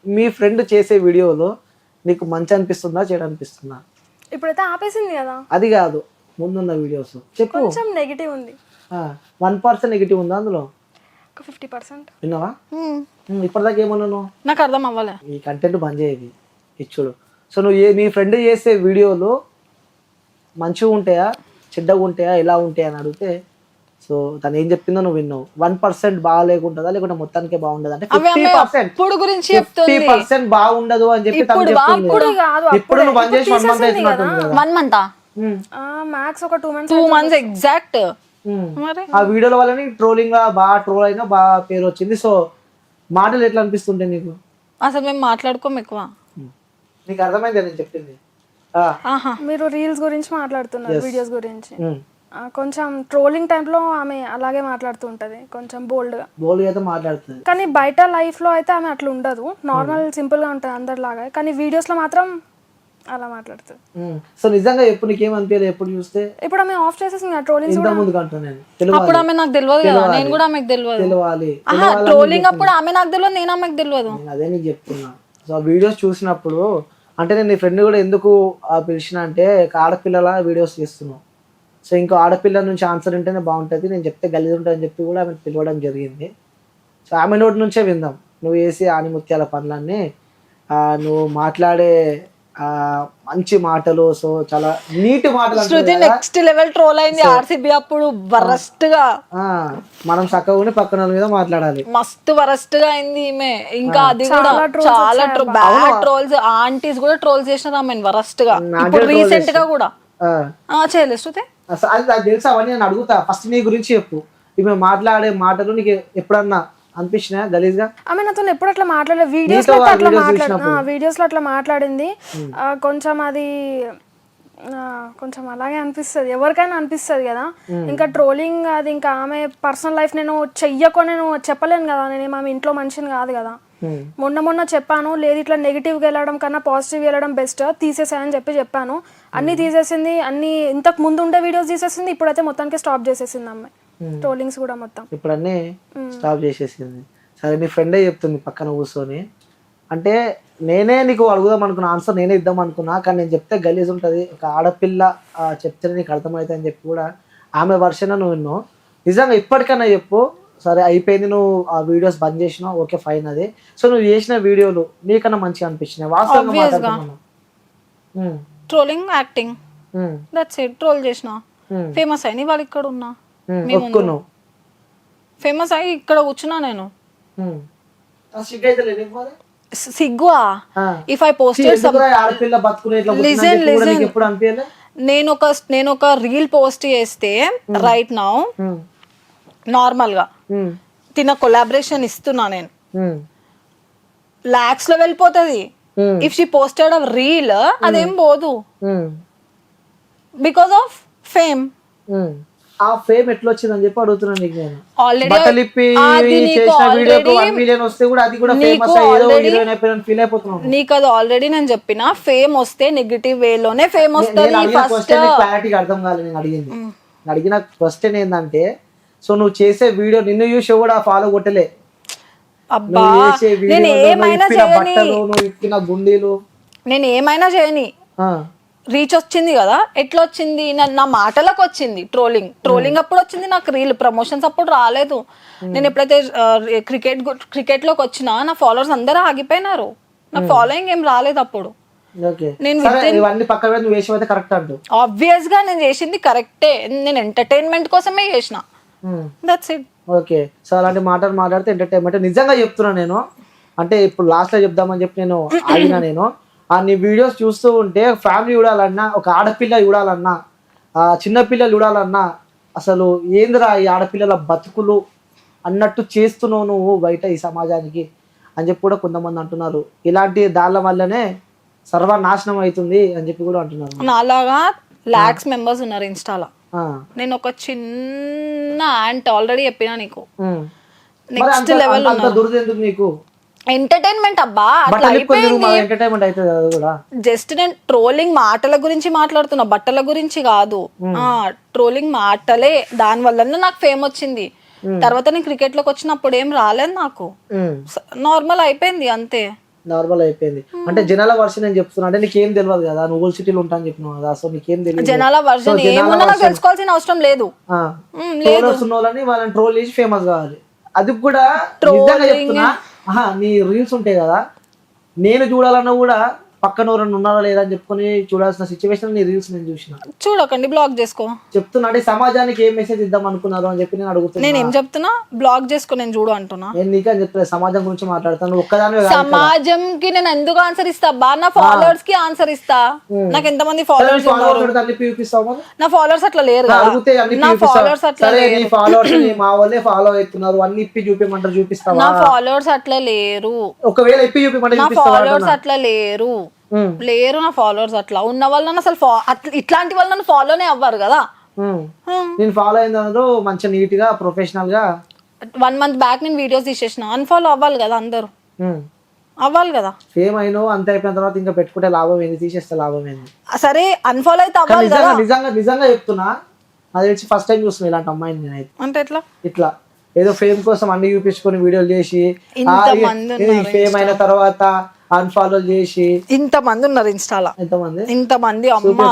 మీ friend చేసే వీడియోలో నీకు మంచి అనిపిస్తుందా చెడు అనిపిస్తుందా? ఇప్పుడైతే ఆపేసింది కదా. అది కాదు, ముందున్న వీడియోస్ చెప్పు. కొంచెం నెగిటివ్ ఉంది. 1% నెగిటివ్ ఉందా అందులో? ఒక 50%. విన్నావా? ఇప్పటిదాకా ఏమన్నాను? నాకు అర్థం అవ్వలే. ఈ కంటెంట్ బంద్ చేయది ఇచ్చుడు. సో నువ్వు నీ ఫ్రెండ్ చేసే వీడియోలు మంచిగా ఉంటాయా చెడ్డగా ఉంటాయా ఎలా ఉంటాయా అని అడిగితే, సో తను ఏం చెప్పిందో నువ్వు విన్నావు. 1% బాగా లేకుంటుందా లేకుంటే మొత్తానికే బాగుండదు అంటే 50% బాగుండదు అని చెప్పి తను చెప్తుంది. ఇప్పుడు నువ్వు బంద్ చేసి 1 month అవుతున్నట్టుంది కదా. 1 month మ్యాక్స్ ఒక 2 months. 2 months exact. ఆ వీడియోల వల్ల ట్రోలింగ్ బాగా ట్రోల్ అయినా బాగా పేరు వచ్చింది. సో మాటలు ఎట్లా అనిపిస్తుంటాయి నీకు? అసలు మేము మాట్లాడుకోము ఎక్కువ. నీకు అర్థమైంది నేను చెప్పింది? మీరు రీల్స్ గురించి మాట్లాడుతున్నారు, వీడియోస్ గురించి. కొంచెం ట్రోలింగ్ టైంలో ఆమె అలాగే మాట్లాడుతూ ఉంటది, కొంచెం బోల్డ్ గా అయితే మాట్లాడుతుంది. కానీ బయట లైఫ్ లో అయితే ఆమె అట్లా ఉండదు, నార్మల్ సింపుల్ గా ఉంటది అందరిలాగా. కానీ వీడియోస్ లో మాత్రం అలా మాట్లాడుతుంది. సో నిజంగా ఎప్పుడు నీకేం అనిపించలేదు ఎప్పుడు చూస్తే? ఇప్పుడు ఆమె ఆఫ్ చేసేసింది ట్రోలింగ్. ఇంత ముందు అంటున్నాను అప్పుడు ఆమె నాకు తెలియదు కదా, నేను కూడా ఆమెకు తెలియదు. ట్రోలింగ్ అప్పుడు ఆమె నాకు తెలియదు, నేను ఆమెకు తెలియదు. అదే నీకు చెప్తున్నా. సో ఆ వీడియోస్ చూసినప్పుడు అంటే నేను నీ ఫ్రెండ్ కూడా ఎందుకు పిలిచిన అంటే ఆడపిల్లల వీడియోస్ చేస్తున్నావు. సో ఇంకో ఆడపిల్ల నుంచి ఆన్సర్ ఉంటేనే బాగుంటుంది, నేను చెప్తే గలీజ్ ఉంటుంది అని చెప్పి కూడా ఆమె పిలవడం జరిగింది. సో ఆమె నోటి నుంచే విందాం. నువ్వు వేసే ఆనిముత్యాల పనులన్నీ, నువ్వు మాట్లాడే మంచి మాటలు, సో చాలా నీటి మాటలు. శృతి నెక్స్ట్ లెవెల్ ట్రోల్ అయింది ఆర్సీబీ అప్పుడు వరస్ట్ గా. మనం చక్కగా ఉండి పక్కన మీద మాట్లాడాలి. మస్తు వరస్ట్ గా అయింది ఈమె. ఇంకా అది కూడా చాలా బ్యాడ్ ట్రోల్స్, ఆంటీస్ కూడా ట్రోల్ చేసినారు ఆమె వరస్ట్ గా. ఇప్పుడు రీసెంట్ గా కూడా చేయలేదు శృతి. అది తెలుసా అవన్నీ నేను అడుగుతా. ఫస్ట్ నీ గురించి చెప్పు. ఈమె మాట్లాడే మాటలు నీకు ఎప్పుడన్నా అనిపించినా గలీజ్ గా? ఆమె నాతో ఎప్పుడు అట్లా మాట్లాడలేదు. వీడియోస్ లో అట్లా మాట్లాడింది. కొంచెం అది కొంచెం అలాగే అనిపిస్తుంది, ఎవరికైనా అనిపిస్తుంది కదా. ఇంకా ట్రోలింగ్ అది ఇంకా ఆమె పర్సనల్ లైఫ్ నేను నేను చెప్పలేను కదా. నేను ఆమె ఇంట్లో మనిషిని కాదు కదా. మొన్న చెప్పాను, లేదు ఇట్లా నెగిటివ్గా వెళ్ళడం కన్నా పాజిటివ్గా వెళ్ళడం బెస్ట్, తీసేసాయని చెప్పాను. అన్ని తీసేసింది, అన్ని ఇంతకు ముందు ఉండే వీడియోస్ తీసేసింది. ఇప్పుడైతే మొత్తానికి స్టాప్ చేసేసింది అమ్మాయి ట్రోలింగ్స్ కూడా మొత్తం. ఇప్పుడు అన్నీ స్టాప్ చేసేసింది. సరే నీ ఫ్రెండే చెప్తుంది పక్కన కూర్చొని, అంటే నేనే నీకు అడుగుదాం అనుకున్నా, ఆన్సర్ నేనే ఇద్దాం అనుకున్నా, కానీ నేను చెప్తే గలీజ్ ఉంటుంది, ఒక ఆడపిల్ల చెప్తే నీకు అర్థమవుతుంది అని చెప్పి కూడా ఆమె వర్షన్ నువ్వు విన్నావు. నిజంగా ఇప్పటికన్నా చెప్పు. సరే అయిపోయింది, నువ్వు ఆ వీడియోస్ బంద్ చేసినావు, ఓకే ఫైన్. అది సో నువ్వు చేసిన వీడియోలు నీకన్నా మంచిగా అనిపించినాయి వాస్తవంగా? Trolling acting that's it. Troll చేసిన ఫేమస్ అయ్యి వాళ్ళు ఇక్కడ ఉన్నా, ఫేమస్ అయ్యి ఇక్కడ కూర్చున్నా నేను. సిగ్గువా? ఇఫ్ ఐ పోస్టెడ్ నేను ఒక రీల్ పోస్ట్ చేస్తే రైట్ నౌ నార్మల్ గా తిన కొలాబరేషన్ ఇస్తున్నా నేను, లాక్స్ లో వెళ్ళిపోతుంది. If she posted a reel అదేం పోదు బికాస్ ఆఫ్ ఫేమ్. ఆ ఫేమ్ ఎట్లా వచ్చిందని చెప్పి అడుగుతున్నాను నీకు నేను. ఆల్రెడీ నీకు అది ఆల్రెడీ నేను చెప్పిన, ఫేమ్ వస్తే నెగటివ్ వేలోనే ఫేమ్ వస్తుంది. క్లారిటీగా అర్థం కాలేదు నేను అడిగింది. అడిగిన క్వశ్చన్ ఏంటంటే, సో నువ్వు చేసే వీడియో నిన్ను చూసి కూడా ఫాలో కొట్టలే. అబ్బా నేను ఏమైనా చేయని రీచ్ వచ్చింది కదా. ఎట్లా వచ్చింది? నా మాటలకు వచ్చింది ట్రోలింగ్ అప్పుడు వచ్చింది. నాకు రీల్ ప్రమోషన్స్ అప్పుడు రాలేదు. నేను ఎప్పుడైతే క్రికెట్ లోకి వచ్చినా నా ఫాలోవర్స్ అందరూ ఆగిపోయినారు, నాకు ఫాలోయింగ్ ఏం రాలేదు అప్పుడు. ఆబ్వియస్ గా నేను చేసింది కరెక్టే, నేను ఎంటర్టైన్మెంట్ కోసమే చేసిన. That's it. ఓకే. సో అలాంటి మాటలు మాట్లాడితే ఎంటర్టైన్మెంట్. నిజంగా చెప్తున్నా నేను, అంటే ఇప్పుడు లాస్ట్ లో చెప్దామని చెప్పి నేను ఆగినా. నేను నీ వీడియోస్ చూస్తూ ఉంటే ఫ్యామిలీ చూడాలన్నా, ఒక ఆడపిల్ల చూడాలన్నా, చిన్నపిల్లలు చూడాలన్నా, అసలు ఏందిరా ఈ ఆడపిల్లల బతుకులు అన్నట్టు చేస్తున్నావు నువ్వు బయట ఈ సమాజానికి అని చెప్పి కూడా కొంతమంది అంటున్నారు. ఇలాంటి దాళ్ళ వల్లనే సర్వనాశనం అవుతుంది అని చెప్పి కూడా అంటున్నారు. నాలాగా లాక్స్ మెంబర్స్ ఉన్నారు ఇన్స్టాలో. నేను ఒక చిన్న యాంట్ ఆల్రెడీ చెప్పినా నీకు. నెక్స్ట్ లెవెల్ నీకు ఎంటర్టైన్మెంట్ అబ్బా అట్లా జస్ట్ నేను ట్రోలింగ్ మాటల గురించి మాట్లాడుతున్నా, బట్టల గురించి కాదు. ట్రోలింగ్ మాటలే, దాని వల్ల నాకు ఫేమ్ వచ్చింది. తర్వాత నేను క్రికెట్ లోకి వచ్చినప్పుడు ఏం రాలేదు నాకు, నార్మల్ అయిపోయింది అంతే. నార్మల్ అయిపోయింది. అంటే జనాల వర్షన్ నేను చెప్తున్నా, అంటే నీకేం తెలియదు కదా, నువ్వు ఓల్డ్ సిటీలో ఉంటా అని చెప్పినావు కదా, సో నీకేం తెలియదు. జనాల వర్షన్ ఏమున్నా నాకు తెలుసుకోవాల్సిన అవసరం లేదు. ట్రోలర్స్ ఉన్న వాళ్ళని వాళ్ళని ట్రోల్ చేసి ఫేమస్ కావాలి. అది కూడా నిజంగా చెప్తున్నా, నీ రీల్స్ ఉంటాయి కదా, నేను చూడాలన్నా కూడా పక్కన ఎవరైనా ఉన్నారా లేదా అని చెప్పుకొని చూడాల్సిన సిచ్యువేషన్ నీ రీల్స్ నేను చూసిన. చూడకండి, బ్లాక్ చేసుకో. చెప్తున్నా అంటే సమాజానికి ఏం మెసేజ్ ఇద్దాం అనుకున్నారు అని చెప్పి నేను అడుగుతున్నా. నేను ఏం చెప్తున్నా, బ్లాక్ చేసుకో, నేను చూడు అంటున్నా. నేను నీకే చెప్తా, సమాజం గురించి మాట్లాడతాను ఒక్కదాని. సమాజంకి నేను ఎందుకు ఆన్సర్ ఇస్తా బా, నా ఫాలోవర్స్ కి ఆన్సర్ ఇస్తా. నాకు ఎంతమంది ఫాలోవర్స్ చూపిస్తావు? నా ఫాలోవర్స్ అట్లా లేరు. అడిగితే నా ఫాలోవర్స్ అట్లా మా వాళ్ళే ఫాలో అవుతున్నారు అన్ని ఇప్పి చూపించమంటారు, చూపిస్తావా? నా ఫాలోవర్స్ అట్లా లేరు. ఒకవేళ ఇప్పి చూపించమంటే నా ఫాలోవర్స్ అట్లా లేరు. నా ఫాలోవర్స్ అట్లా ఉన్న వాళ్ళని అసలు ఇట్లాంటి వాళ్ళని ఫాలోనే అవ్వరు కదా. నేను ఫాలో అయిన మంచిగా నీట్ గా ప్రొఫెషనల్ గా 1 month బ్యాక్ నేను వీడియోస్ తీసేసిన. అన్ఫాలో అవ్వాలి కదా, అందరూ అవ్వాలి కదా. ఫేమ్ అయినో అంత అయిపోయిన తర్వాత ఇంకా పెట్టుకుంటే లాభం ఏంది, తీసేస్తే లాభం ఏంది? సరే అన్ఫాలో అయితే అవ్వాలి కదా. నిజంగా చెప్తున్నా, అది తెలిసి ఫస్ట్ టైం చూస్తున్నా ఇలాంటి అమ్మాయిని నేనైతే. అంటే ఇట్లా ఏదో ఫేమ్ కోసం అన్ని చూపించుకొని వీడియోలు చేసి ఫేమ్ అయిన తర్వాత అన్ఫాలో చేసి ఇంతమంది ఉన్నారు ఇన్స్టాలో. ఇంతమంది అమ్మా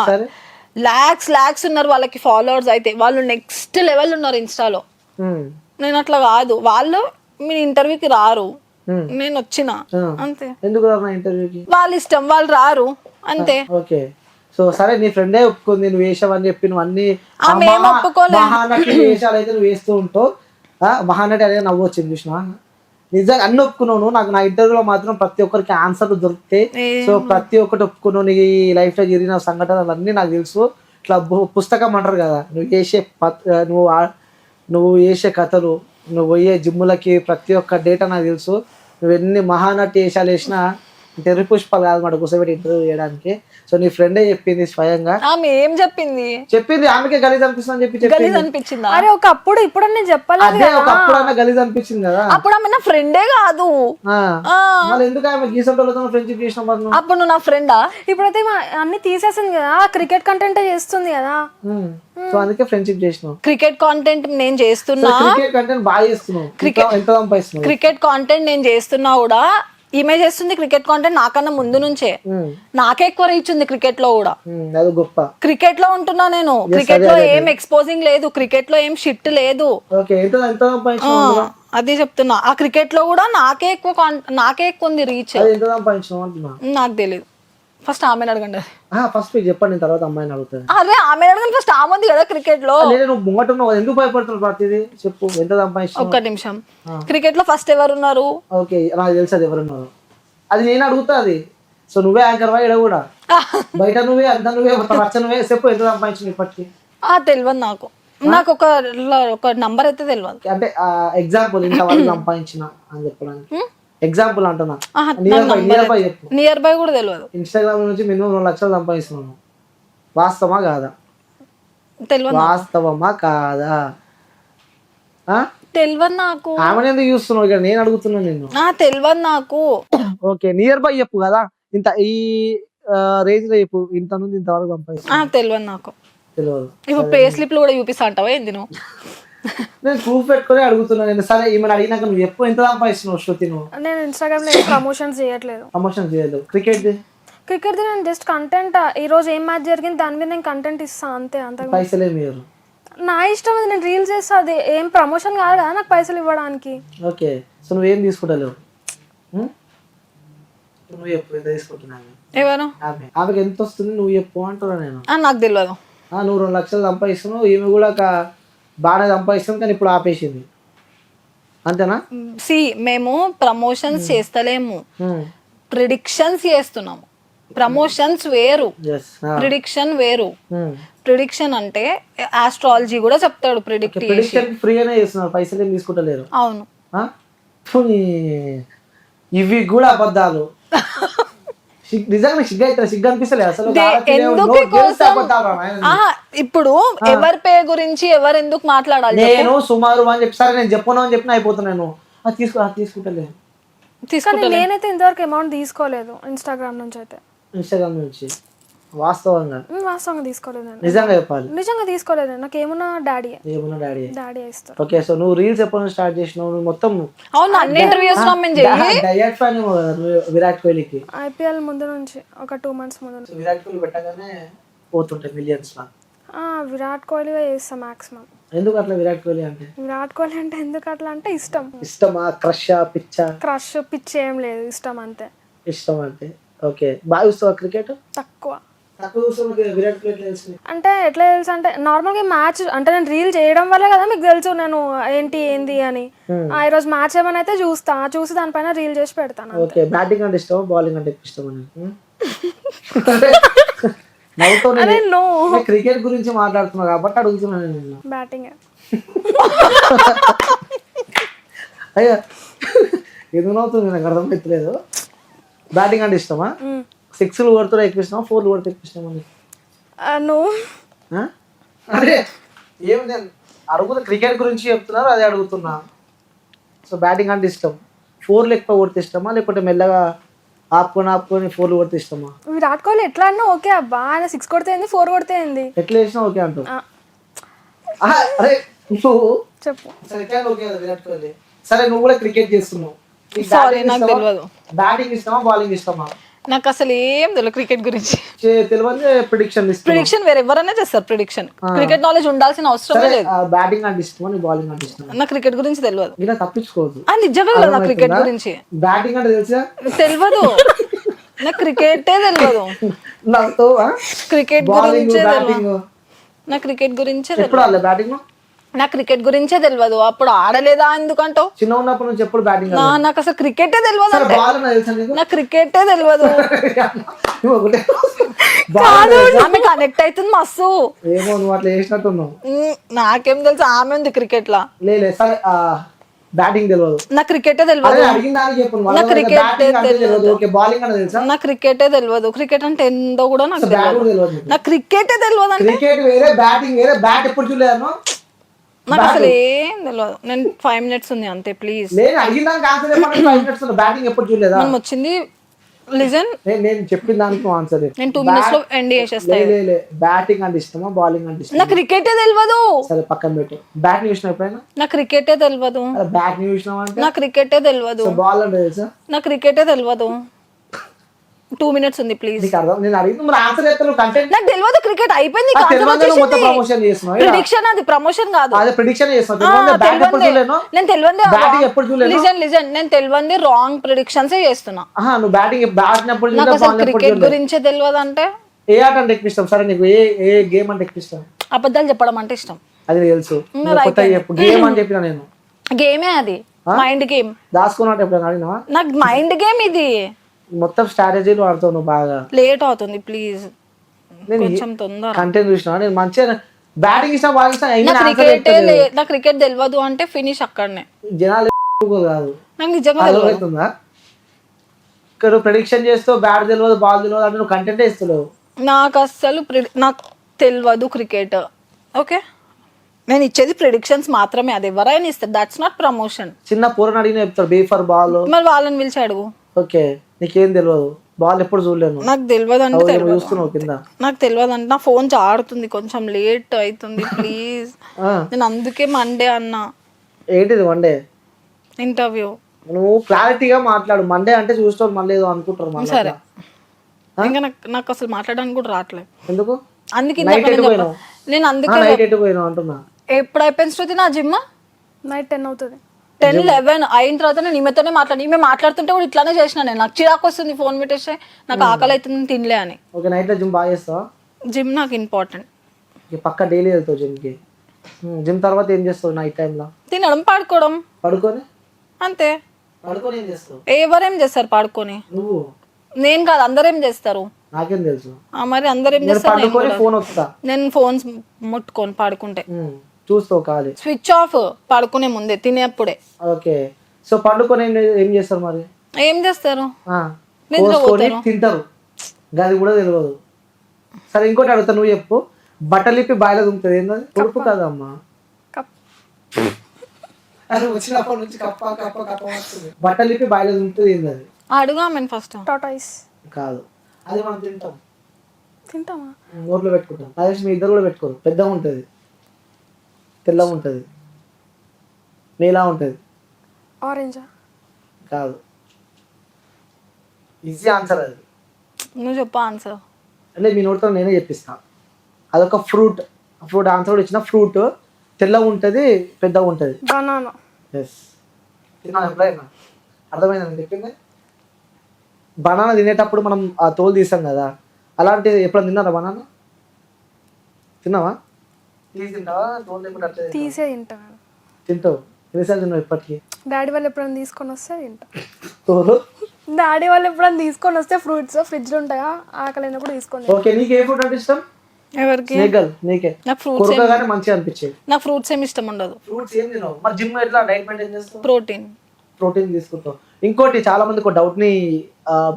లాక్స్ ఉన్నారు వాళ్ళకి ఫాలోవర్స్. అయితే వాళ్ళు నెక్స్ట్ లెవెల్ ఉన్నారు ఇన్స్టాలో. నేను అట్లా కాదు, వాళ్ళు మీ ఇంటర్వ్యూకి రారు, నేను వచ్చిన అంతే. ఎందుకు ఇంటర్వ్యూకి? వాళ్ళ ఇష్టం, వాళ్ళు రారు అంతే. ఓకే, సో సరే నీ ఫ్రెండే ఒప్పుకుంది నువ్వు వేసావని చెప్పి, నువ్వు అన్ని మహానటి వేషాలు అయితే నువ్వు వేస్తూ ఉంటావు. మహానటి అనేది నవ్వు వచ్చింది చూసినా, నిజంగా అన్ని ఒప్పుకున్నావు. నాకు నా ఇంటర్వ్యూలో మాత్రం ప్రతి ఒక్కరికి ఆన్సర్లు దొరుకుతాయి. సో ప్రతి ఒక్కటి ఒప్పుకున్నావు. నీ లైఫ్ లో జరిగిన సంఘటనలు అన్ని నాకు తెలుసు. ఇట్లా పుస్తకం అంటారు కదా, నువ్వు వేసే కథలు, నువ్వు పోయే జిమ్ములకి ప్రతి ఒక్క డేటా నాకు తెలుసు. నువ్వు ఎన్ని మహానటి వేషాలు వేసినా తెరి పుష్పాలు కాదు మాట కూర్చోబెట్టి ఇంటర్వ్యూ చేయడానికి. సో నీ ఫ్రెండే చెప్పింది స్వయంగా. ఆమె ఏం చెప్పింది ఆమెకే గలీజ్ అనిపిస్తుంది అని చెప్పి గలీజ్ అనిపించిందా? అరే ఒకప్పుడు ఇప్పుడు నేను చెప్పలేదు, ఒకప్పుడు అన్న గలీజ్ అనిపించింది కదా. అప్పుడు ఆమె నా ఫ్రెండే కాదు. మళ్ళీ ఎందుకు ఆమె గీసంటోళ్ళతో ఫ్రెండ్షిప్ చేసిన? అప్పుడు నువ్వు నా ఫ్రెండా? ఇప్పుడైతే అన్ని తీసేసింది కదా, క్రికెట్ కంటెంట్ చేస్తుంది కదా, సో అందుకే ఫ్రెండ్షిప్ చేసినావు. క్రికెట్ కాంటెంట్ నేను చేస్తున్నా, క్రికెట్ కంటెంట్ బాగా చేస్తున్నావు, ఎంత సంపాదిస్తున్నావు. క్రికెట్ కాంటెంట్ నేను చేస్తున్నా కూడా ఈమె చేస్తుంది క్రికెట్ కాంటెంట్ నాకన్నా ముందు నుంచే. నాకే ఎక్కువ రీచ్ ఉంది క్రికెట్ లో కూడా. క్రికెట్ లో ఉంటున్నా నేను. క్రికెట్ లో ఏం ఎక్స్పోజింగ్ లేదు, క్రికెట్ లో ఏం షిట్ లేదు. అదే చెప్తున్నా, ఆ క్రికెట్ లో కూడా నాకే ఎక్కువ ఉంది రీచ్. నాకు తెలియదు, ఫస్ట్ ఆమెను అడగండి. ఫస్ట్ చెప్పండి, తర్వాత అమ్మాయిని అడుగుతాను. అదే ఆమె అడగండి, ఫస్ట్ ఆమె ఉంది కదా క్రికెట్ లో. నువ్వు ముంగటున్నావు, ఎందుకు భయపడుతున్నావు? ప్రతిదీ చెప్పు, ఎంత సంపాదించావు? ఒక్క నిమిషం, క్రికెట్ లో ఫస్ట్ ఎవరు ఉన్నారు? ఓకే, నాకు తెలుసు అది ఎవరున్నారు, అది నేను అడుగుతా. అది సో నువ్వే యాంకర్ వా, ఇక్కడ కూడా బయట నువ్వే, అంత నువ్వే, నువ్వే చెప్పు, ఎంత సంపాదించిన ఇప్పటికి? తెలియదు నాకు ఒక నంబర్ అయితే తెలియదు. అంటే ఎగ్జాంపుల్ ఇంతవరకు సంపాదించిన అని చెప్పడానికి ఎగ్జాంపుల్ అంటున్నా. నియర్ బై కూడా తెలియదు. ఇన్స్టాగ్రామ్ నుంచి మినిమం 2 లక్షలు సంపాదిస్తున్నాను, వాస్తవమా కాదా? తెలియదు. వాస్తవమా కాదా? తెలియదు నాకు. ఆమె ఎందుకు చూస్తున్నావు ఇక్కడ? నేను అడుగుతున్నా నిన్ను. తెలియదు నాకు. ఓకే, నియర్ బై చెప్పు కదా, ఇంత ఈ రేంజ్ లో చెప్పు, ఇంత నుండి ఇంతవరకు సంపాదిస్తున్నా. తెలియదు నాకు. తెలియదు. ఇప్పుడు పే స్లిప్లు కూడా చూపిస్తా అంటావా ఏంది నువ్వు? నేను ప్రూఫ్ పెట్టుకుని అడుగుతున్నా నేను. సరే ఈమెను అడిగినాక నువ్వు ఎప్పుడు ఎంత సంపాదిస్తున్నావు శృతి? నువ్వు నేను ఇన్స్టాగ్రామ్ లో ప్రమోషన్స్ చేయట్లేదు. ప్రమోషన్స్ చేయలేదు. క్రికెట్ నేను జస్ట్ కంటెంట్, ఈ రోజు ఏం మ్యాచ్ జరిగింది దాని మీద నేను కంటెంట్ ఇస్తా అంతే. అంత పైసలే మీరు నా ఇష్టం, అది నేను రీల్స్ చేస్తా, అది ఏం ప్రమోషన్ కాదు కదా నాకు పైసలు ఇవ్వడానికి. ఓకే, సో నువ్వేం తీసుకుంటలేవు? నువ్వు చెప్పు, ఎంత తీసుకుంటున్నావు? ఎవరు? ఆమెకి ఎంత వస్తుంది నువ్వు చెప్పు అంటున్నా నేను. నాకు తెలియదు. నువ్వు 2 లక్షలు సంపాదిస్తున్నావు, ఈమె కూడా బాగానే సంపాదిస్తుంది, కానీ ఇప్పుడు ఆపేసింది, అంతేనా? మేము ప్రమోషన్స్ చేస్తలేము, ప్రిడిక్షన్స్ చేస్తున్నాము. ప్రమోషన్స్ వేరు, ప్రిడిక్షన్ వేరు. ప్రిడిక్షన్ అంటే ఆస్ట్రాలజీ కూడా చెప్తాడు. ప్రిడిక్షన్ ఫ్రీగానే చేస్తున్నారు, పైసలు ఏం తీసుకుంటలేరు. అవును, ఇవి కూడా అబద్ధాలు. నిజంగా సిగ్గు అనిపిస్తలే అసలు. ఇప్పుడు ఎవరి పే గురించి ఎవరు ఎందుకు మాట్లాడాలి? నేను సుమారు అని చెప్పి, సరే నేను చెప్పను అని చెప్పిన అయిపోతున్నాను. తీసుకుంటలేదు. నేనైతే ఇంతవరకు అమౌంట్ తీసుకోలేదు ఇన్స్టాగ్రామ్ నుంచి. అయితే ఇన్స్టాగ్రామ్ నుంచి వాస్తవంగా వాస్తవంగా తీసుకోలేదు నేను. నిజంగా చెప్పాలి. నిజంగా తీసుకోలేదు. నాకు ఏమున్నా డాడీ ఏమన్నా డాడీ. ఇస్తారు. ఓకే, సో నువ్వు రీల్స్ ఎప్పుడు స్టార్ట్ చేసినావు? నువ్వు మొత్తం అవును అన్ని ఇంటర్వ్యూస్ డయట్ ఫ్యాన్ విరాట్ కోహ్లీకి. ఐపీఎల్ ముందు నుంచి ఒక 2 months ముందు నుంచి. విరాట్ కోహ్లీ పెట్టగానే పోతుంటాయి మిలియన్స్ లా. విరాట్ కోహ్లీగా చేస్తాం మాక్సిమం. ఎందుకు అట్లా విరాట్ కోహ్లీ అంటే? విరాట్ కోహ్లీ అంటే ఎందుకు అట్లా అంటే ఇష్టం. ఇష్టమా, క్రషా, పిచ్చా? క్రష్ పిచ్చి ఏం లేదు, ఇష్టం అంతే. ఇష్టం అంటే ఓకే. బాగా చూస్తావా క్రికెట్? తక్కువ విరాట్ కోహ్లీ తెలుసు అంటే ఎట్లా తెలుసు అంటే నార్మల్గా మ్యాచ్ అంటే నేను రీల్ చేయడం వల్ల కదా మీకు తెలుసు నేను ఏంది అని. ఈ రోజు మ్యాచ్ ఏమైనా అయితే చూసి దానిపైన రీల్ చేసి పెడతాను. ఓకే, బ్యాటింగ్ అంటే ఇష్టం, బౌలింగ్ అంటే ఇష్టం? క్రికెట్ గురించి మాట్లాడుతున్నా కాబట్టి అడుగుతున్నాను నేను. బ్యాటింగ్. అయ్యా ఎందుకు నవ్వుతుంది నాకు అర్థమవుతలేదు. బ్యాటింగ్ అంటే ఇష్టమా? 6లు కొడుతున్నా ఎక్కువ ఇష్టమా, 4లు కొడితే ఎక్కువ ఇష్టమా? నువ్వు అదే ఏమి నేను అడుగుతున్నా, క్రికెట్ గురించి చెప్తున్నారు అదే అడుగుతున్నా. సో బ్యాటింగ్ అంటే ఇష్టం. 4లు ఎక్కువ కొడితే ఇష్టమా, లేకపోతే మెల్లగా ఆపుకొని 4లు కొడితే ఇష్టమా? విరాట్ కోహ్లీ ఎట్లా అన్నా ఓకే అబ్బా. ఆయన 6 కొడితే ఏంది, 4 కొడితే ఏంది, ఎట్లా చేసినా ఓకే అంటావు. అరే నువ్వు చెప్పు. సరే ఓకే కదా విరాట్ కోహ్లీ. సరే నువ్వు కూడా క్రికెట్ చేస్తున్నావు, బ్యాటింగ్ ఇష్టమా, బౌలింగ్ ఇష్టమా? నాకు అసలు ఏం తెలియదు క్రికెట్ గురించి. తెలియదు. ప్రిడిక్షన్ వేరే ఎవరైనా చేస్తారు. ప్రిడిక్షన్ క్రికెట్ నాలెడ్జ్ ఉండాల్సిన అవసరం లేదు. బ్యాటింగ్ అంటే ఇష్టమా, బౌలింగ్ అంటే ఇష్టమా? నాకు క్రికెట్ గురించి తెలియదు. ఇలా తప్పించుకోవద్దు. నిజంగా తెలియదు నాకు క్రికెట్ గురించి. బ్యాటింగ్ అంటే తెలుసా? తెలియదు. నాకు క్రికెటే తెలియదు. క్రికెట్ గురించే తెలియదు. నాకు క్రికెట్ గురించే తెలియదు. బ్యాటింగ్ నాకు క్రికెట్ గురించే తెలియదు. అప్పుడు ఆడలేదా ఎందుకంటో చిన్న ఉన్నప్పటి నుంచి ఎప్పుడు బ్యాటింగ్? నాకు అసలు క్రికెటే తెలియదు. నాకు క్రికెటే తెలియదు. ఆమె కనెక్ట్ అవుతుంది మస్తు. ఏమో నువ్వు అట్లా చేసినట్టున్నావు. నాకేం తెలుసు ఆమె ఉంది క్రికెట్ లా. లేదు సరే బ్యాటింగ్ తెలియదు. నాకు క్రికెటే తెలియదు. నాకు క్రికెటే తెలియదు. క్రికెట్ అంటే ఏందో కూడా నాకు తెలియదు. నాకు క్రికెటే తెలియదు. అంటే క్రికెట్ వేరే, బ్యాటింగ్ వేరే. బ్యాట్ ఎప్పుడు చూడలేను. నాకు అసలు ఏం తెలియదు. నేను 5 minutes ఉంది అంతే ప్లీజ్. బ్యాటింగ్ ఎప్పుడు చూడలేదా? మనం వచ్చింది లిజన్. నేను చెప్పిన దానికి ఆన్సర్ నేను 2 minutes లో ఎండ్ చేసేస్తాను. బ్యాటింగ్ అంటే ఇష్టమా, బౌలింగ్ అంటే ఇష్టమా? నాకు క్రికెటే తెలియదు. సరే పక్కన పెట్టు. బ్యాట్ చూసినా ఎప్పుడైనా? నాకు క్రికెటే తెలియదు. బ్యాట్ చూసినావా అంటే? నాకు క్రికెటే తెలియదు. బాల్ అంటే తెలుసా? నాకు క్రికెటే తెలియదు. 2 minutes ఉంది ప్లీజ్. నేను అడిగిన మరి ఆన్సర్ చేస్తాను. కంటెంట్ నాకు తెలియదు. క్రికెట్ అయిపోయింది. ప్రమోషన్ చేస్తున్నావు. ప్రిడిక్షన్ అది ప్రమోషన్ కాదు. అదే ప్రిడిక్షన్ చేస్తున్నావు. బ్యాట్ ఎప్పుడు చూడలేను. నేను తెలియదు. బ్యాటింగ్ ఎప్పుడు చూడలేను. లిజన్ నేను తెలియదు రాంగ్ ప్రిడిక్షన్స్ చేస్తున్నా. నువ్వు బ్యాటింగ్ ఎప్పుడు నాకు అసలు క్రికెట్ గురించే తెలియదు. అంటే ఏ ఆట అంటే ఎక్కువ ఇష్టం? సరే నీకు ఏ గేమ్ అంటే ఎక్కువ ఇష్టం? అబద్ధాలు చెప్పడం అంటే ఇష్టం. అది తెలుసు. గేమ్ అని చెప్పినా నేను. గేమే అది. Mind game. దాచుకున్నట్టు ఎప్పుడైనా అడిగినావా? నాకు మైండ్ గేమ్ ఇది. మొత్తం స్ట్రాటజీలు వాడుతావు నువ్వు బాగా. లేట్ అవుతుంది ప్లీజ్ కొంచెం తొందర. కంటెంట్ చూసినా నేను మంచిగా బ్యాటింగ్ ఇష్టం, బాగా ఇష్టం. నాకు క్రికెట్ తెలియదు అంటే ఫినిష్ అక్కడనే. జనాలు కాదు నాకు నిజంగా అవుతుందా? ఇక్కడ ప్రెడిక్షన్ చేస్తావు, బ్యాట్ తెలియదు, బాల్ తెలియదు అంటే నువ్వు కంటెంటే ఇస్తలేవు. నాకు అసలు నాకు తెలియదు క్రికెట్. ఓకే నేను ఇచ్చేది ప్రిడిక్షన్స్ మాత్రమే. అది ఎవరైనా ఇస్తారు. That's not promotion. చిన్న పూరని అడిగిన చెప్తారు బీ ఫర్ బాల్. మరి వాళ్ళని పిలిచి అడుగు. ఓకే నీకేం తెలియదు, బాల్ ఎప్పుడు చూడలేను. నాకు తెలియదు అంటే చూస్తున్నావు కింద. నాకు తెలియదు అంటే నా ఫోన్ జాడుతుంది, కొంచెం లేట్ అవుతుంది ప్లీజ్. నేను అందుకే మండే అన్నా. ఏంటిది మండే? ఇంటర్వ్యూ. నువ్వు క్లారిటీగా మాట్లాడు. మండే అంటే చూస్తావు మళ్ళీ ఏదో అనుకుంటారు. సరే ఇంకా నాకు అసలు మాట్లాడడానికి కూడా రావట్లేదు. ఎందుకు? అందుకే నేను అందుకే ఎప్పుడు అయిపోయింది శృతి నా జిమ్? నైట్ 10 అవుతుంది. 10-11 అయిన తర్వాత నేను ఈమెతోనే మాట్లాడి. ఈమె మాట్లాడుతుంటే కూడా ఇట్లానే చేసిన. నేను నాకు చిరాకు వస్తుంది ఫోన్ పెట్టేస్తే. నాకు ఆకలి అవుతుంది తినలే అని. ఓకే నైట్ లో జిమ్ బాగా చేస్తావా? జిమ్ నాకు ఇంపార్టెంట్. పక్కా డైలీ వెళ్తావు జిమ్కి. జిమ్ తర్వాత ఏం చేస్తావు నైట్ టైంలో? తినడం, పడుకోవడం. పడుకొని అంతే. పడుకొని ఏం చేస్తావు? ఎవరేం చేస్తారు పడుకొని? నువ్వు. నేను కాదు అందరేం చేస్తారు. నాకేం తెలుసు. మరి అందరేం చేస్తారు? నేను ఫోన్స్ ముట్టుకొని పడుకుంటే చూస్తావు ఖాళీ. స్విచ్ ఆఫ్ పడుకునే ముందే తినేప్పుడే. ఓకే సో పండుకొని ఏం చేస్తారు మరి? ఏం చేస్తారు? తింటారు. గది కూడా తెలియదు. సరే ఇంకోటి అడుగుతా, నువ్వు చెప్పు. బట్టలిప్పి బాయిలో దుంకుతుంది ఏంటది? ఉడుపు కదమ్మా. అది వచ్చినప్పటి నుంచి కప్ప కప్ప కప్ప వస్తుంది. బట్టలిప్పి బాయిలో దుంకుతుంది ఏంటది? అడుగా ఫస్ట్. టాటాయిస్ కాదు, అది మనం తింటాం. తింటామా? నోట్లో పెట్టుకుంటాం. నాకు తెలిసి మీ ఇద్దరు కూడా పెట్టుకోరు. పెద్దగా ఉంటుంది, తెల్లగా ఉంటుంది, నీలా ఉంటుంది. ఆరెంజా? కాదు, ఈజీ ఆన్సర్ అది. నువ్వు చెప్పు ఆన్సర్. అంటే మీ నోటితో నేనే చెప్పిస్తా. అదొక ఫ్రూట్. ఆన్సర్ కూడా ఇచ్చిన. ఫ్రూట్ తెల్లగా ఉంటుంది, పెద్దగా ఉంటుంది. బనానా. ఎస్. తిన్నా ఎప్పుడైనా? అర్థమైందని చెప్పింది. బనానా తినేటప్పుడు మనం ఆ తోలు తీసాం కదా, అలాంటి ఎప్పుడైనా తిన్నారా బనానా? తిన్నావా? తీసి తింటావా? తోలు లేకుండా అట్లే తింటావా? తీసే తింటాను. తింటావు. ఎన్నిసార్లు తిన్నావు ఇప్పటికి? డాడీ వాళ్ళు ఎప్పుడైనా తీసుకొని వస్తే తింటా. తోలు. డాడీ వాళ్ళు ఎప్పుడైనా తీసుకొని వస్తే ఫ్రూట్స్ ఫ్రిడ్జ్లో ఉంటాయా, ఆకలి అయినప్పుడు తీసుకొని తింటా. ఓకే, నీకు ఏ ఫుడ్ అంటే ఇష్టం? ఎవరికి? స్నేక్ గర్ల్ నీకే. నాకు ఫ్రూట్స్ కొరకగానే మంచిగా అనిపించేది. నాకు ఫ్రూట్స్ ఏమి ఇష్టం ఉండదు. ఫ్రూట్స్ ఏం తినవు మరి? జిమ్ ఎట్లా డైట్ మెయింటైన్ చేస్తావు? ప్రోటీన్ తీసుకుంటావు. ఇంకోటి చాలా మందికి ఒక డౌట్ ని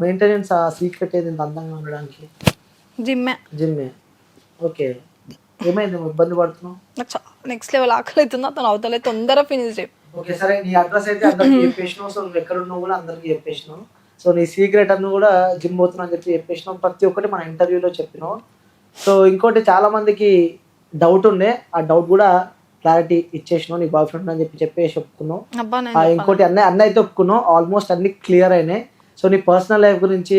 మెయింటెనెన్స్ సీక్రెట్ ఏది ఇంత అందంగా ఉండడానికి? జిమ్మే. ఓకే, ఏమైంది ఇబ్బంది పడుతున్నావు? నాకు నెక్స్ట్ లెవెల్ ఆకలి అవుతుంది, అతను అవతలే తొందరగా ఫినిష్ చేయి. ఓకే సరే, నీ అడ్రస్ అయితే అందరికి చెప్పేసినావు. సో నువ్వు ఎక్కడ ఉన్నావు కూడా అందరికి చెప్పేసినావు. సో నీ సీక్రెట్ అನ್ನು కూడా జిమ్ పోతున్నా అని చెప్పి చెప్పేసినావు. ప్రతి ఒక్కటి మన ఇంటర్వ్యూలో చెప్పినావు. సో ఇంకోటి చాలా మందికి డౌట్ ఉండే, ఆ డౌట్ కూడా క్లారిటీ ఇచ్చేసినావు. నీ బాయ్ ఫ్రెండ్ అని చెప్పేసి ఒప్పుకున్నావు. ఇంకోటి అన్న అయితే ఒప్పుకున్నావు. ఆల్మోస్ట్ అన్ని క్లియర్ అయినాయి. సో నీ పర్సనల్ లైఫ్ గురించి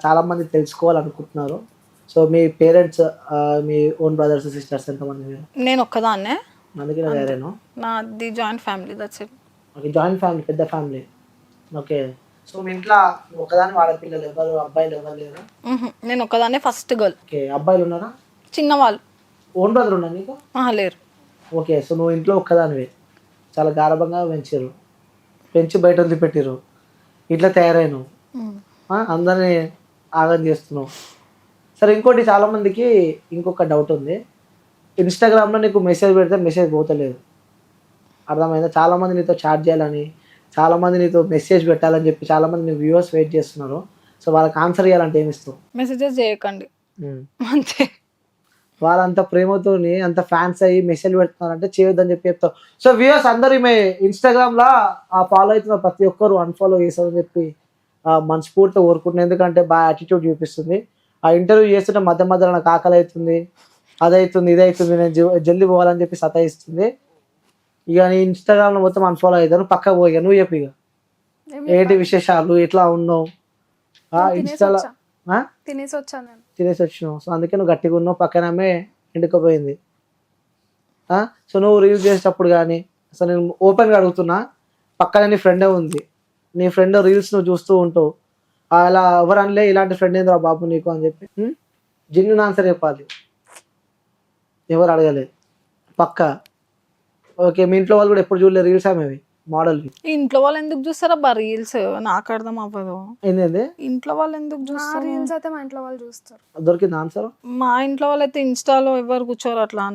చాలా మంది తెలుసుకోవాలనుకుంటున్నారు. సో మీ పేరెంట్స్, మీ ఓన్ బ్రదర్స్ సిస్టర్స్ ఎంతమంది? నేను ఒక్కదాన్నే. అందుకే వేరేను. నాది joint family, that's it. Okay, joint family, పెద్ద ఫ్యామిలీ. ఓకే, సో మీ ఇంట్లో ఒకదాని ఆడపిల్లలు ఎవరు, అబ్బాయిలు ఎవరు లేరా? నేను ఒక్కదాన్నే ఫస్ట్ గర్ల్. ఓకే, అబ్బాయిలు ఉన్నారా? చిన్నవాళ్ళు. ఓన్ బ్రదర్ ఉన్నా నీకు? లేరు. ఓకే, సో నువ్వు ఇంట్లో ఒక్కదానివే. చాలా గారభంగా పెంచి బయట వదిలిపెట్టిరు. ఇట్లా తయారైనావు, అందరినీ ఆగం చేస్తున్నావు. సరే, ఇంకోటి చాలా మందికి ఇంకొక డౌట్ ఉంది. ఇన్స్టాగ్రామ్లో నీకు మెసేజ్ పెడితే మెసేజ్ పోతలేదు, అర్థమైందా? చాలామంది నీతో చాట్ చేయాలని, చాలామంది నీతో మెసేజ్ పెట్టాలని చెప్పి చాలామంది నీ వ్యూవర్స్ వెయిట్ చేస్తున్నారు. సో వాళ్ళకి ఆన్సర్ చేయాలంటే ఏమి ఇస్తావు? మెసేజెస్ చేయకండి అంతే. వాళ్ళంత ప్రేమతోని అంత ఫ్యాన్స్ అయ్యి మెసేజ్ పెడుతున్నారంటే చేయొద్దని చెప్పి చెప్తావు. సో వ్యూవర్స్ అందరూ ఈమె ఇన్స్టాగ్రామ్లో ఫాలో అవుతున్న ప్రతి ఒక్కరు అన్ఫాలో చేస్తారని చెప్పి మనస్ఫూర్తిగా కోరుకుంటున్నాను. ఎందుకంటే బాగా యాటిట్యూడ్ చూపిస్తుంది. ఆ ఇంటర్వ్యూ చేస్తుంటే మధ్య మధ్యలో నాకు ఆకలి అవుతుంది, అదవుతుంది, ఇదవుతుంది, నేను జల్దీ పోవాలని చెప్పి సతాయిస్తుంది. ఇక నీ ఇన్స్టాగ్రామ్లో మొత్తం అన్ఫాలో అవుతాను, పక్క పోయి నువ్వు చెప్పి ఇక ఏంటి విశేషాలు, ఎట్లా ఉన్నావు? ఇన్స్టాలో తినేసి వచ్చినావు. సో అందుకే నువ్వు గట్టిగా ఉన్నావు. పక్కనమే ఎండుకపోయింది. సో నువ్వు రీల్స్ చేసేటప్పుడు కానీ అసలు నేను ఓపెన్గా అడుగుతున్నా, పక్కన నీ ఫ్రెండే ఉంది, నీ ఫ్రెండ్ రీల్స్ నువ్వు చూస్తూ ఉంటావు, అలా ఎవరు అనలే ఇలాంటి ఫ్రెండ్ ఏంద్రా బాబు నీకు అని చెప్పి జెన్యూన్ ఆన్సర్ చెప్పాలి. ఎవరు అడగలేదు పక్క. ఓకే, మీ ఇంట్లో వాళ్ళు కూడా ఎప్పుడు చూడలేదు రీల్స్ ఆమెవి మోడల్వి? ఇంట్లో వాళ్ళు ఎందుకు చూస్తారా రీల్స్? నాకు అర్థం అవ్వదు. ఏంటంటే ఇంట్లో వాళ్ళు ఎందుకు చూస్తారు రీల్స్? అయితే మా ఇంట్లో వాళ్ళు చూస్తారు. దొరికింది ఆన్సర్. మా ఇంట్లో వాళ్ళు అయితే ఇన్స్టాలో ఎవరు కూర్చోరు అట్లా.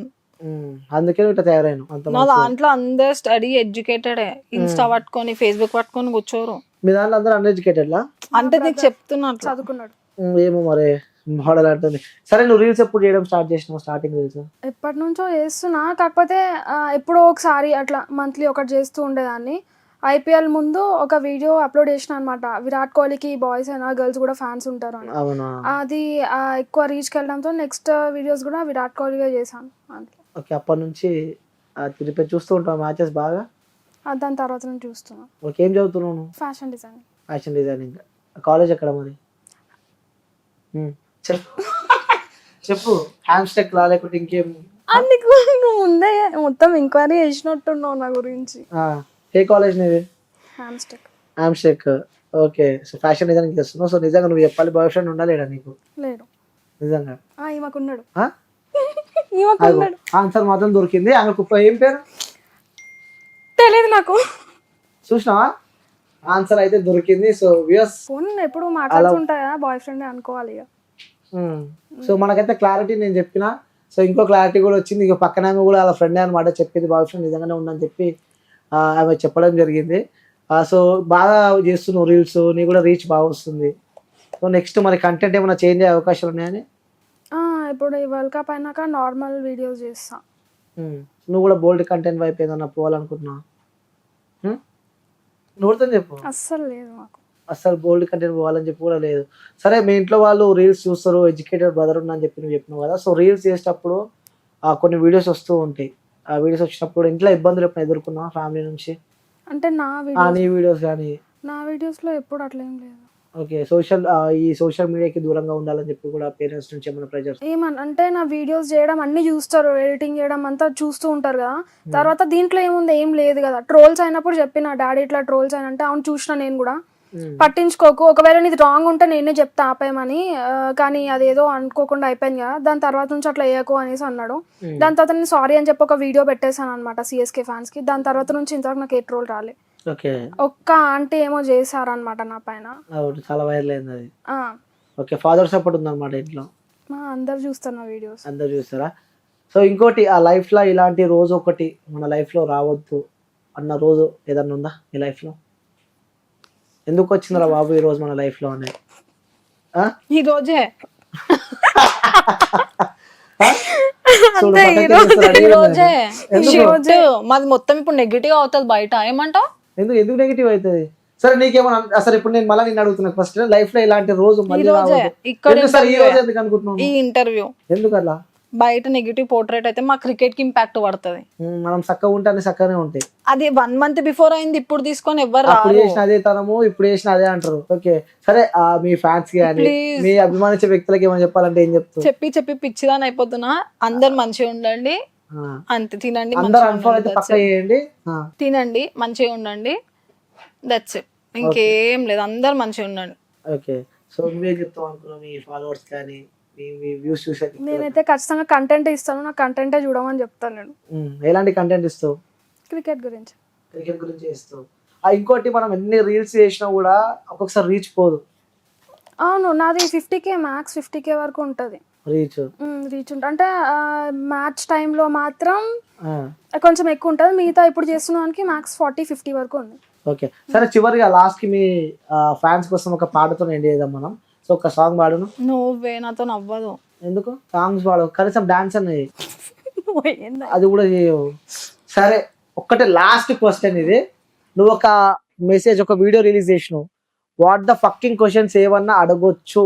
అందుకే ఇట్లా తయారైన. నా దాంట్లో అందరు స్టడీ ఎడ్యుకేటెడే. ఇన్స్టా పట్టుకొని ఫేస్బుక్ పట్టుకొని కూర్చోరు. మీ దాంట్లో అందరూ అన్ఎడ్యుకేటెడ్ లా? అంటే నీకు చెప్తున్నా, చదువుకున్నాడు. ఏమో మరి మోడల్ అంటుంది. సరే, నువ్వు రీల్స్ ఎప్పుడు చేయడం స్టార్ట్ చేసినావు? స్టార్టింగ్ రీల్స్ ఎప్పటి నుంచో చేస్తున్నా, కాకపోతే ఎప్పుడో ఒకసారి అట్లా మంత్లీ ఒకటి చేస్తూ ఉండేదాన్ని. ఐపీఎల్ ముందు ఒక వీడియో అప్లోడ్ చేసిన అనమాట. విరాట్ కోహ్లీకి బాయ్స్ అయినా గర్ల్స్ కూడా ఫ్యాన్స్ ఉంటారు అని. అది ఎక్కువ రీచ్కి వెళ్ళడంతో నెక్స్ట్ వీడియోస్ కూడా విరాట్ కోహ్లీగా చేశాను. ఓకే, అప్పటి నుంచి తిరిగి చూస్తూ ఉంటావు మ్యాచెస్ బాగా? దాని తర్వాత నుంచి చూస్తున్నా. ఓకే, ఏం చదువుతున్నావు? Fashion designing. కాలేజ్ ఎక్కడ మరి? చెప్పు. హ్యామ్స్టెక్ లా లేకపోతే ఇంకేం? అందుకు నువ్వు ముందే మొత్తం ఎంక్వైరీ చేసినట్టున్నావు నా గురించి. ఏ కాలేజ్ నీది? Hamstech. Okay, so fashion designing చేస్తున్నావు. సో నిజంగా నువ్వు చెప్పాలి, బాయ్ ఫ్రెండ్ ఉండాలేడా నీకు? లేడు. నిజంగా? ఈమెకున్నాడు. ఆన్సర్ మాత్రం దొరికింది. ఆమెకు ఏం పేరు తెలియదు నాకు. చూసినావా? ఆన్సర్ అయితే దొరికింది. సో వ్యూస్ ఫోన్ ఎప్పుడు మాట్లాడుతుంటాయా, బాయ్ ఫ్రెండ్ అనుకోవాలి. సో మనకైతే క్లారిటీ నేను చెప్పిన. సో ఇంకో క్లారిటీ కూడా వచ్చింది. ఇక పక్కన ఆమె కూడా వాళ్ళ ఫ్రెండ్ అనమాట చెప్పింది, బాయ్ ఫ్రెండ్ నిజంగానే ఉందని చెప్పి ఆమె చెప్పడం జరిగింది. సో బాగా చేస్తున్నావు రీల్స్, నీ కూడా రీచ్ బాగా వస్తుంది. సో నెక్స్ట్ మరి కంటెంట్ ఏమైనా చేంజ్ అయ్యే అవకాశాలు ఉన్నాయని? ఇప్పుడు ఈ వరల్డ్ కప్ అయినాక నార్మల్ వీడియోస్ చేస్తా. నువ్వు కూడా బోల్డ్ కంటెంట్ వైపు ఏదన్నా పోవాలనుకుంటున్నావు? నువ్వుతో చెప్పు. అస్సలు లేదు మాకు. అసలు బోల్డ్ కంటెంట్ పోవాలని చెప్పి కూడా లేదు. సరే మీ ఇంట్లో వాళ్ళు రీల్స్ చూస్తారు, ఎడ్యుకేటెడ్ బ్రదర్ అని చెప్పి నువ్వు చెప్పినావు కదా. సో రీల్స్ చేసేటప్పుడు కొన్ని వీడియోస్ వస్తూ ఉంటాయి. ఆ వీడియోస్ వచ్చినప్పుడు ఇంట్లో ఇబ్బందులు ఎప్పుడు ఎదుర్కొన్నావా ఫ్యామిలీ నుంచి? అంటే నీ వీడియోస్ కానీ? నా వీడియోస్లో ఎప్పుడు అట్లా ఏం లేదు. ఓకే. ఈ సోషల్ మీడియాకి దూరంగా ఉండాలని చెప్పి కూడా పేరెంట్స్ నుంచి ఏమైనా ప్రెజర్? అంటే నా వీడియోస్ చేయడం అన్ని చూస్తారు, ఎడిటింగ్ చేయడం అంతా చూస్తూ ఉంటారు కదా. తర్వాత దీంట్లో ఏముంది, ఏం లేదు కదా. ట్రోల్స్ అయినప్పుడు చెప్పిన డాడీ ఇట్లా ట్రోల్స్ అయినంటే అవును చూసిన నేను కూడా, పట్టించుకోకు, ఒకవేళ నీది రాంగ్ ఉంటే నేనే చెప్తా ఆపేయమని, కానీ అదేదో అనుకోకుండా అయిపోయింది కదా, దాని తర్వాత నుంచి అట్లా వేయకు అనేసి అన్నాడు. దాని తర్వాత నేను సారీ అని చెప్పి ఒక వీడియో పెట్టేశాను అనమాట సిఎస్కే ఫ్యాన్స్ కి. దాని తర్వాత నుంచి ఇంతవరకు నాకు ఏ ట్రోల్ రాలే. ఒక్క ఆంటీ ఏమో చేశారనమాట నా పైన, చాలా వైరల్ అయింది అది. ఓకే. ఫాదర్ సపోర్ట్ ఉందన్నమాట ఇంట్లో? అందరు చూస్తారు నా వీడియోస్. అందరు చూస్తారా? సో ఇంకోటి, ఆ లైఫ్ లో ఇలాంటి రోజు ఒకటి మన లైఫ్ లో రావద్దు అన్న రోజు ఏదన్నా ఉందా మీ లైఫ్ లో? ఎందుకు వచ్చిందిరా బాబు ఈ రోజు మన లైఫ్ లో అనేది? ఈ రోజే మాది మొత్తం ఇప్పుడు నెగిటివ్ అవుతుంది బయట. ఏమంటావు? ఎందుకు నెగిటివ్ అవుతుంది? సరే నీకేమన్నా అసలు ఇప్పుడు నేను మళ్ళీ నిన్ను అడుగుతున్నా, ఫస్ట్ లైఫ్ లో ఇలాంటి రోజు మళ్ళీ ఎందుకు అనుకుంటున్నావు? ఈ ఇంటర్వ్యూ ఎందుకు అలా? బయట నెగిటివ్ పోర్ట్రేట్ అయితే మా క్రికెట్ కి ఇంపాక్ట్ పడుతుంది. మనం చక్కగా ఉంటే చక్కగానే ఉంటాయి. అది 1 month బిఫోర్ అయింది, ఇప్పుడు తీసుకొని ఎవరు అప్పుడు చేసిన అదే తనము, ఇప్పుడు చేసిన అదే అంటారు. ఓకే సరే, మీ ఫ్యాన్స్ కి కానీ మీ అభిమానించే వ్యక్తులకి ఏమైనా చెప్పాలంటే ఏం చెప్తారు? చెప్పి పిచ్చిదాని అయిపోతున్నా. అందరు మంచిగా ఉండండి, అంతే. తినండి, తినండి, మంచిగా ఉండండి, దట్స్ ఇట్. ఇంకేం లేదు, అందరు మంచిగా ఉండండి. ఓకే. సో నువ్వే చెప్తావు అనుకున్నావు మీ ఫాలోవర్స్ కానీ నేనైతే ఖచ్చితంగా కంటెంట్ ఇస్తాను, నా కంటెంటే చూడమని చెప్తాను నేను. ఎలాంటి కంటెంట్ ఇస్తావు? క్రికెట్ గురించి ఇస్తావు. ఇంకోటి, మనం ఎన్ని రీల్స్ చేసినా కూడా ఒక్కొక్కసారి రీచ్ పోదు. అవును, నాది 50K మ్యాక్స్ 50K వరకు ఉంటుంది రీచ్ ఉంటుంది. అంటే మ్యాచ్ టైంలో మాత్రం కొంచెం ఎక్కువ ఉంటుంది, మిగతా ఇప్పుడు చేస్తున్నానికి మ్యాక్స్ 40-50 వరకు ఉంది. ఓకే సరే, చివరిగా లాస్ట్ కి మీ ఫ్యాన్స్ కోసం ఒక పాటతో ఎండ్ చేద్దాం మనం. సో ఒక సాంగ్ పాడును. నువ్వే నాతో నవ్వదు. ఎందుకు? సాంగ్స్ పాడు, కనీసం డాన్స్ అన్నది అది కూడా చేయవు. సరే, ఒక్కటే లాస్ట్ క్వశ్చన్ ఇది. నువ్వు ఒక మెసేజ్, ఒక వీడియో రిలీజ్ చేసినావు, వాట్ ద ఫక్కింగ్ క్వశ్చన్స్ ఏమన్నా అడగొచ్చు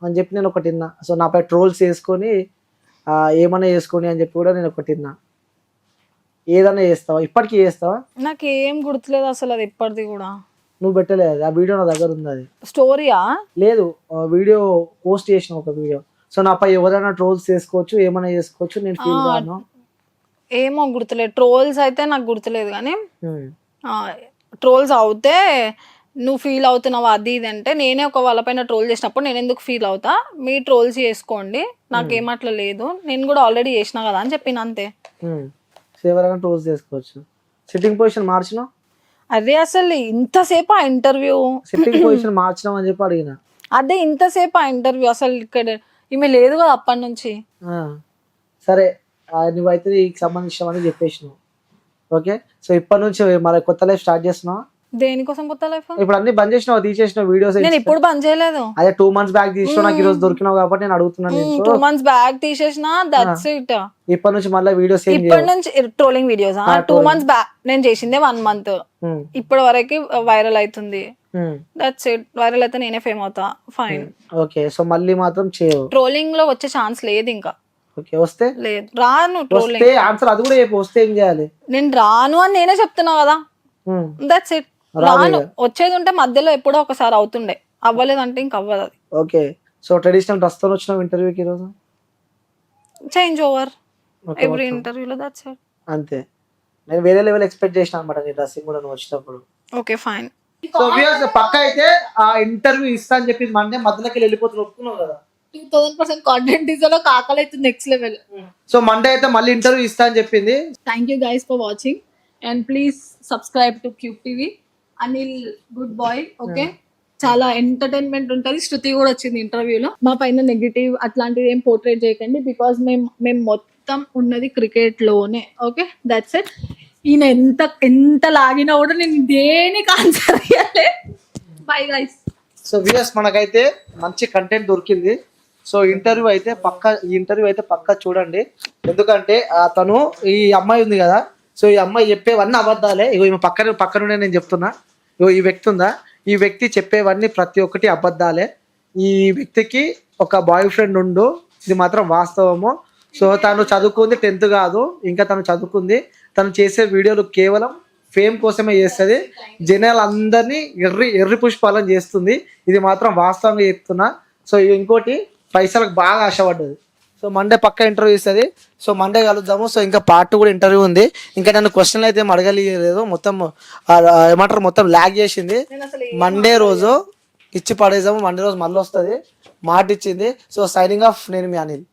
అని చెప్పి నేను ఒకటి విన్నా. సో నాపై ట్రోల్స్ చేసుకొని ఏమన్నా చేసుకొని అని చెప్పి కూడా నేను ఒకటి విన్నా. ఏదన్నా చేస్తావా? ఇప్పటికీ చేస్తావా? నాకేం గుర్తులేదు అసలు, అది ఇప్పటిది కూడా. నువ్వు పెట్టలేదు ఆ వీడియో? నా దగ్గర ఉంది అది. స్టోరీయా? లేదు, వీడియో పోస్ట్ చేసిన ఒక వీడియో. సో నాపై ఎవరైనా ట్రోల్స్ చేసుకోవచ్చు, ఏమైనా చేసుకోవచ్చు, నేను ఫీల్ కాను. ఏమో గుర్తులేదు. ట్రోల్స్ అయితే నాకు గుర్తులేదు, కానీ ట్రోల్స్ అవుతే నువ్వు ఫీల్ అవుతున్నావు అది ఇది అంటే, నేనే ఒక వాళ్ళపైన ట్రోల్ చేసినప్పుడు నేను ఎందుకు ఫీల్ అవుతా, మీ ట్రోల్స్ చేసుకోండి, నాకేమట్లా లేదు, నేను కూడా ఆల్రెడీ చేసినా కదా అని చెప్పిన, అంతే. ఎవరైనా ట్రోల్స్ చేసుకోవచ్చు. సిట్టింగ్ పొజిషన్ మార్చిన? అదే అసలు ఇంతసేపు ఆ ఇంటర్వ్యూ సిట్టింగ్ పొజిషన్ మార్చడం అని చెప్పి అడిగిన. అదే ఇంతసేపు ఆ ఇంటర్వ్యూ అసలు ఇక్కడ ఈమె లేదు కదా అప్పటి నుంచి. సరే, నువ్వైతే నీకు సంబంధించిన చెప్పేసినావు. ఓకే, సో ఇప్పటి నుంచి మరి కొత్త లైఫ్ స్టార్ట్ చేస్తున్నావు. దేనికోసం కొత్త లైఫ్? ఇప్పుడు అన్ని బంద్ చేసినావు, తీసేసిన వీడియోస్? నేను ఇప్పుడు బంద్ చేయలేదు. అదే 2 months బ్యాక్ తీసినావు, నాకు ఈ రోజు దొరికినావు కాబట్టి నేను అడుగుతున్నాను. 2 months బ్యాక్ తీసేసిన, దట్స్ ఇట్. ఇప్పటి నుంచి మళ్ళీ వీడియోస్? ఇప్పటి నుంచి ట్రోలింగ్ వీడియోస్ 2 months బ్యాక్ నేను చేసిందే 1 month. ఇప్పటి వరకు వైరల్ అవుతుంది, దట్స్ ఇట్. వైరల్ అయితే నేనే ఫేమ్ అవుతా, ఫైన్. ఓకే, సో మళ్ళీ మాత్రం చేయవు. ట్రోలింగ్ లో వచ్చే ఛాన్స్ లేదు ఇంకా. ఓకే, వస్తే లేదు, రాను. ట్రోలింగ్ ఆన్సర్ అది కూడా చెప్పు, వస్తే ఏం చేయాలి? నేను రాను అని నేనే చెప్తున్నా కదా, దట్స్ ఇట్. రాను. వచ్చేది ఉంటే మధ్యలో ఎప్పుడో ఒకసారి అవుతుండే, అవ్వలేదంటే ఇంక అవ్వదు అది. ఓకే, సో ట్రెడిషనల్ డ్రెస్ తో వచ్చిన ఇంటర్వ్యూకి ఈరోజు చేంజ్ ఓవర్ ఎవ్రీ ఇంటర్వ్యూలో, దట్స్ ఇట్. అంతే. నేను వేరే లెవెల్ ఎక్స్పెక్ట్ చేసిన అన్నమాట నీ డ్రెస్సింగ్ కూడా నువ్వు వచ్చినప్పుడు. Okay fine. సో వ్యూయర్స్, పక్క అయితే ఆ ఇంటర్వ్యూ ఇస్తా అని చెప్పి మండే మధ్యలోకి వెళ్ళిపోతున్నా, ఒప్పుకున్నావు కదా? 2000% కాంటెంట్ ఇస్తా, కాకలు అయితే నెక్స్ట్ లెవెల్. సో మండే అయితే మళ్ళీ ఇంటర్వ్యూ ఇస్తా అని చెప్పింది. Thank you guys for watching and please subscribe to cube TV. Anil good boy. Okay, చాలా ఎంటర్టైన్మెంట్ ఉంటుంది. శృతి కూడా వచ్చింది ఇంటర్వ్యూలో. మా పైన నెగిటివ్ అట్లాంటిది ఏం పోర్ట్రేట్ చేయకండి, బికాస్ మేము మొత్తం ఉన్నది క్రికెట్ లోనే. Okay, that's it. ఈయన ఎంత లాగినా కూడా నేను దేనికి ఆన్సర్ ఇవ్వలే. Bye guys. సో వ్యూయర్స్, మనకైతే మంచి కంటెంట్ దొరికింది. సో ఈ ఇంటర్వ్యూ అయితే పక్కా చూడండి. ఎందుకంటే తను, ఈ అమ్మాయి ఉంది కదా, సో ఈ అమ్మాయి చెప్పేవన్నీ అబద్ధాలే. ఇగో ఈమె పక్కనుండే నేను చెప్తున్నా. ఇగో ఈ వ్యక్తి ఉందా, ఈ వ్యక్తి చెప్పేవన్నీ ప్రతి ఒక్కటి అబద్ధాలే. ఈ వ్యక్తికి ఒక బాయ్ ఫ్రెండ్ ఉండు, ఇది మాత్రం వాస్తవము. సో తను చదువుకుంది 10th కాదు, ఇంకా తను చదువుకుంది. తను చేసే వీడియోలు కేవలం ఫేమ్ కోసమే చేస్తుంది. జనాలందరినీ ఎర్రి పుష్పాలను చేస్తుంది. ఇది మాత్రం వాస్తవంగా చెప్తున్నా. సో ఇంకోటి, పైసలకు బాగా ఆశపడ్డది. సో మండే పక్క ఇంటర్వ్యూ ఇస్తుంది. సో మండే కలుద్దాము. సో ఇంకా పార్ట్ 2 కూడా ఇంటర్వ్యూ ఉంది. ఇంకా నన్ను క్వశ్చన్లు అయితే ఏం అడగలేదు, మొత్తం ఏమంటారు మొత్తం ల్యాగ్ చేసింది. మండే రోజు ఇచ్చి పడేసాము. మండే రోజు మళ్ళీ వస్తుంది, మాట ఇచ్చింది. సో సైనింగ్ ఆఫ్, నేను మీ అనిల్.